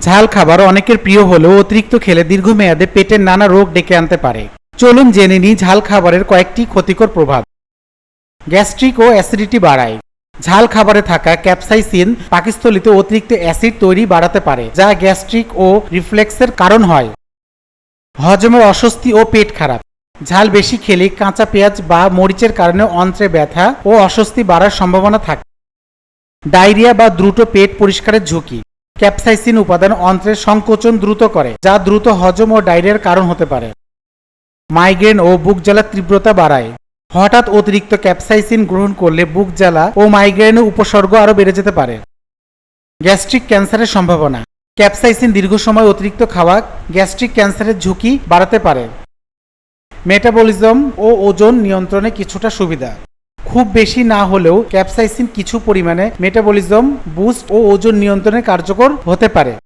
ঝাল খাবার অনেকের প্রিয় হলেও অতিরিক্ত খেলে দীর্ঘমেয়াদে পেটের নানা রোগ ডেকে আনতে পারে। চলুন জেনে নিই ঝাল খাবারের কয়েকটি ক্ষতিকর প্রভাব। গ্যাস্ট্রিক ও অ্যাসিডিটি বাড়ায়। ঝাল খাবারে থাকা ক্যাপসাইসিন পাকস্থলীতে অতিরিক্ত অ্যাসিড তৈরি বাড়াতে পারে, যা গ্যাস্ট্রিক ও রিফ্লেক্সের কারণ হয়। হজমের অস্বস্তি ও পেট খারাপ। ঝাল বেশি খেলে কাঁচা পেঁয়াজ বা মরিচের কারণে অন্ত্রে ব্যথা ও অস্বস্তি বাড়ার সম্ভাবনা থাকে। ডায়রিয়া বা দ্রুত পেট পরিষ্কারের ঝুঁকি। ক্যাপসাইসিন উপাদান অন্ত্রের সংকোচন দ্রুত করে, যা দ্রুত হজম ও ডায়রিয়ার কারণ হতে পারে। মাইগ্রেন ও বুক জ্বালার তীব্রতা বাড়ায়। হঠাৎ অতিরিক্ত ক্যাপসাইসিন গ্রহণ করলে বুক জ্বালা ও মাইগ্রেনের উপসর্গ আরও বেড়ে যেতে পারে। গ্যাস্ট্রিক ক্যান্সারের সম্ভাবনা। ক্যাপসাইসিন দীর্ঘ সময় অতিরিক্ত খাওয়া গ্যাস্ট্রিক ক্যান্সারের ঝুঁকি বাড়াতে পারে। মেটাবলিজম ও ওজন নিয়ন্ত্রণে কিছুটা সুবিধা। খুব বেশি না হলেও ক্যাপসাইসিন কিছু পরিমাণে মেটাবলিজম বুস্ট ও ওজন নিয়ন্ত্রণে কার্যকর হতে পারে।